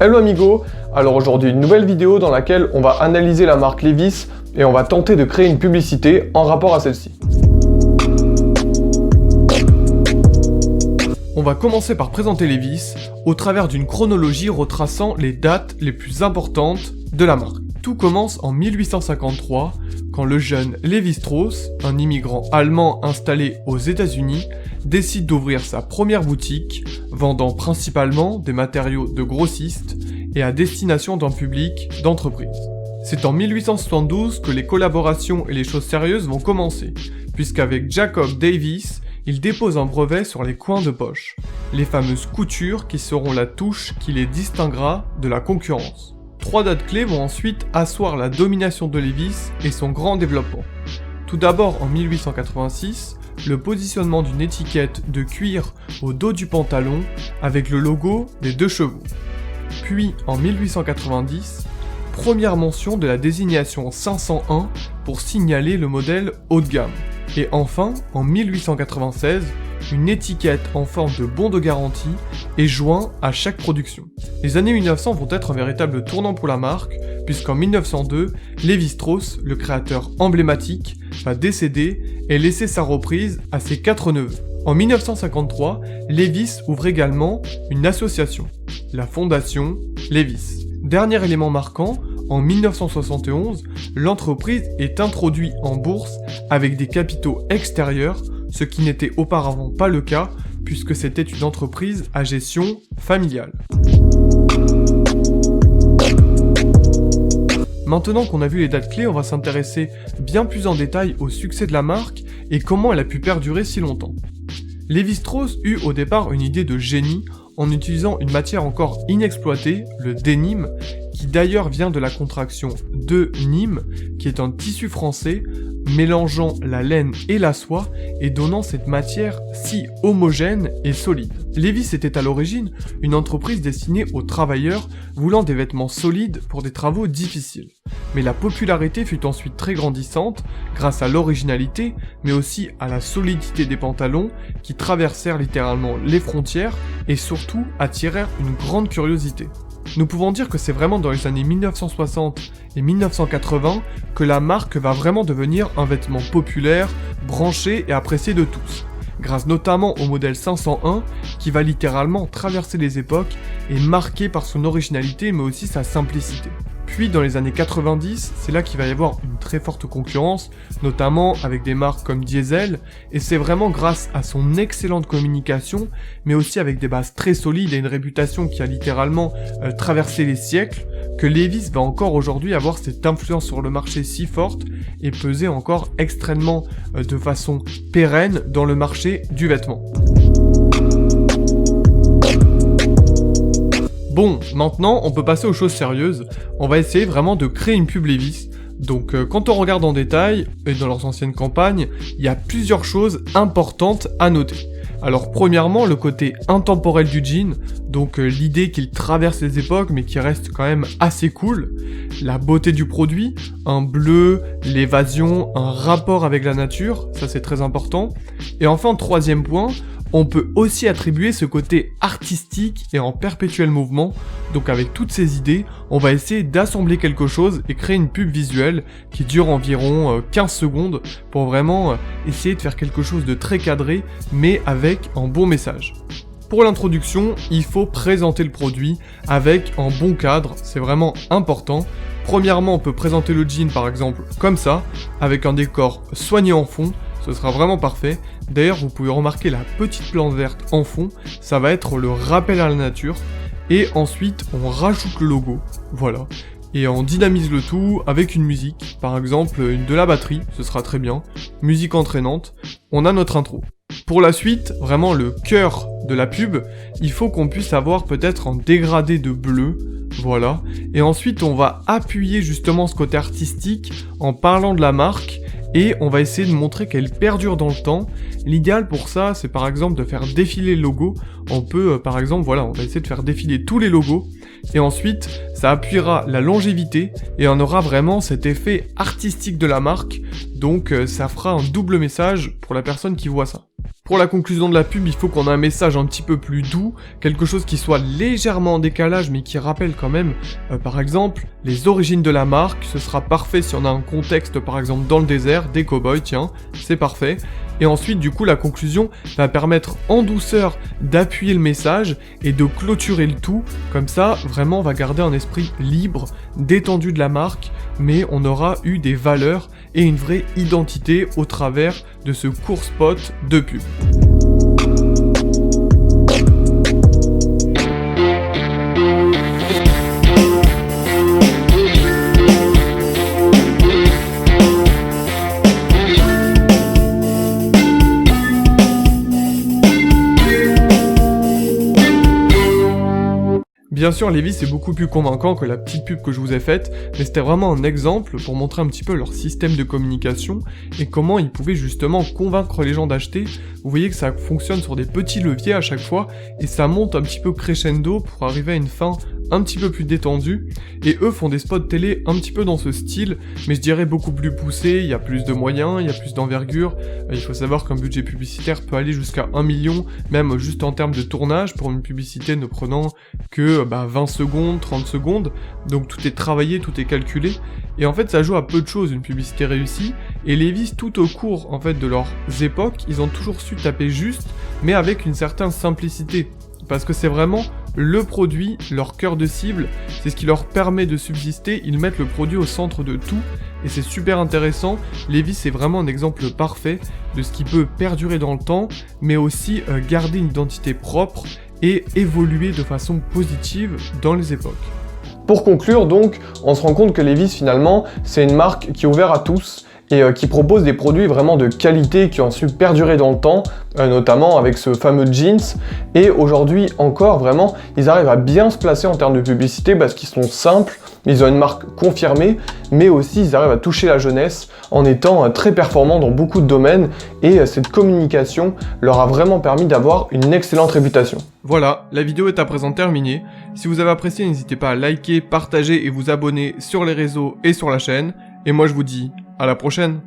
Hello amigo, alors aujourd'hui une nouvelle vidéo dans laquelle on va analyser la marque Levi's et on va tenter de créer une publicité en rapport à celle-ci. On va commencer par présenter Levi's au travers d'une chronologie retraçant les dates les plus importantes de la marque. Tout commence en 1853 quand le jeune Lévi-Strauss, un immigrant allemand installé aux États-Unis, décide d'ouvrir sa première boutique, vendant principalement des matériaux de grossistes et à destination d'un public d'entreprise. C'est en 1872 que les collaborations et les choses sérieuses vont commencer, puisqu'avec Jacob Davis, il dépose un brevet sur les coins de poche, les fameuses coutures qui seront la touche qui les distinguera de la concurrence. 3 dates clés vont ensuite asseoir la domination de Levi's et son grand développement. Tout d'abord en 1886, le positionnement d'une étiquette de cuir au dos du pantalon avec le logo des 2 chevaux. Puis en 1890, première mention de la désignation 501 pour signaler le modèle haut de gamme. Et enfin, en 1896, une étiquette en forme de bon de garantie est jointe à chaque production. Les années 1900 vont être un véritable tournant pour la marque, puisqu'en 1902, Lévi-Strauss, le créateur emblématique, va décéder et laisser sa reprise à ses 4 neveux. En 1953, Levi's ouvre également une association, la Fondation Levi's. Dernier élément marquant, en 1971, l'entreprise est introduite en bourse avec des capitaux extérieurs, ce qui n'était auparavant pas le cas puisque c'était une entreprise à gestion familiale. Maintenant qu'on a vu les dates clés, on va s'intéresser bien plus en détail au succès de la marque et comment elle a pu perdurer si longtemps. Lévi-Strauss eut au départ une idée de génie en utilisant une matière encore inexploitée, le denim, qui d'ailleurs vient de la contraction de Nîmes, qui est un tissu français mélangeant la laine et la soie et donnant cette matière si homogène et solide. Levi's était à l'origine une entreprise destinée aux travailleurs voulant des vêtements solides pour des travaux difficiles. Mais la popularité fut ensuite très grandissante grâce à l'originalité, mais aussi à la solidité des pantalons qui traversèrent littéralement les frontières et surtout attirèrent une grande curiosité. Nous pouvons dire que c'est vraiment dans les années 1960 et 1980 que la marque va vraiment devenir un vêtement populaire, branché et apprécié de tous, grâce notamment au modèle 501 qui va littéralement traverser les époques et marqué par son originalité mais aussi sa simplicité. Puis dans les années 90, c'est là qu'il va y avoir une très forte concurrence, notamment avec des marques comme Diesel, et c'est vraiment grâce à son excellente communication, mais aussi avec des bases très solides et une réputation qui a littéralement traversé les siècles, que Levi's va encore aujourd'hui avoir cette influence sur le marché si forte et peser encore extrêmement de façon pérenne dans le marché du vêtement. Bon, maintenant, on peut passer aux choses sérieuses. On va essayer vraiment de créer une pub Levi's. Donc, quand on regarde en détail, et dans leurs anciennes campagnes, il y a plusieurs choses importantes à noter. Alors, premièrement, le côté intemporel du jean, donc l'idée qu'il traverse les époques, mais qui reste quand même assez cool. La beauté du produit, un bleu, l'évasion, un rapport avec la nature, ça c'est très important. Et enfin, troisième point, on peut aussi attribuer ce côté artistique et en perpétuel mouvement, donc avec toutes ces idées, on va essayer d'assembler quelque chose et créer une pub visuelle qui dure environ 15 secondes pour vraiment essayer de faire quelque chose de très cadré, mais avec un bon message. Pour l'introduction, il faut présenter le produit avec un bon cadre, c'est vraiment important. Premièrement, on peut présenter le jean par exemple comme ça, avec un décor soigné en fond, ce sera vraiment parfait. D'ailleurs, vous pouvez remarquer la petite plante verte en fond, ça va être le rappel à la nature. Et ensuite, on rajoute le logo, voilà. Et on dynamise le tout avec une musique, par exemple de la batterie, ce sera très bien. Musique entraînante, on a notre intro. Pour la suite, vraiment le cœur de la pub, il faut qu'on puisse avoir peut-être un dégradé de bleu, voilà. Et ensuite, on va appuyer justement ce côté artistique en parlant de la marque. Et on va essayer de montrer qu'elle perdure dans le temps. L'idéal pour ça, c'est par exemple de faire défiler le logo. On peut, par exemple, voilà, on va essayer de faire défiler tous les logos. Et ensuite, ça appuiera la longévité et on aura vraiment cet effet artistique de la marque. Donc, ça fera un double message pour la personne qui voit ça. Pour la conclusion de la pub, il faut qu'on ait un message un petit peu plus doux, quelque chose qui soit légèrement en décalage mais qui rappelle quand même, par exemple, les origines de la marque. Ce sera parfait si on a un contexte par exemple dans le désert, des cow-boys, tiens, c'est parfait. Et ensuite du coup la conclusion va permettre en douceur d'appuyer le message et de clôturer le tout, comme ça vraiment on va garder un esprit libre, détendu de la marque, mais on aura eu des valeurs et une vraie identité au travers de ce court spot de pub. Bien sûr, Levi's est beaucoup plus convaincant que la petite pub que je vous ai faite, mais c'était vraiment un exemple pour montrer un petit peu leur système de communication et comment ils pouvaient justement convaincre les gens d'acheter. Vous voyez que ça fonctionne sur des petits leviers à chaque fois et ça monte un petit peu crescendo pour arriver à une fin un petit peu plus détendue. Et eux font des spots télé un petit peu dans ce style, mais je dirais beaucoup plus poussé, il y a plus de moyens, il y a plus d'envergure. Il faut savoir qu'un budget publicitaire peut aller jusqu'à 1 million, même juste en termes de tournage, pour une publicité ne prenant que 20 secondes, 30 secondes, donc tout est travaillé, tout est calculé, et en fait ça joue à peu de choses une publicité réussie, et Levi's tout au cours en fait de leurs époques, ils ont toujours su taper juste, mais avec une certaine simplicité, parce que c'est vraiment le produit, leur cœur de cible, c'est ce qui leur permet de subsister, ils mettent le produit au centre de tout, et c'est super intéressant. Levi's est vraiment un exemple parfait de ce qui peut perdurer dans le temps, mais aussi garder une identité propre, et évoluer de façon positive dans les époques. Pour conclure donc, on se rend compte que Levi's finalement, c'est une marque qui est ouverte à tous et qui propose des produits vraiment de qualité qui ont su perdurer dans le temps, notamment avec ce fameux jeans. Et aujourd'hui encore, vraiment, ils arrivent à bien se placer en termes de publicité parce qu'ils sont simples, ils ont une marque confirmée, mais aussi ils arrivent à toucher la jeunesse en étant très performants dans beaucoup de domaines et cette communication leur a vraiment permis d'avoir une excellente réputation. Voilà, la vidéo est à présent terminée. Si vous avez apprécié, n'hésitez pas à liker, partager et vous abonner sur les réseaux et sur la chaîne. Et moi je vous dis à la prochaine.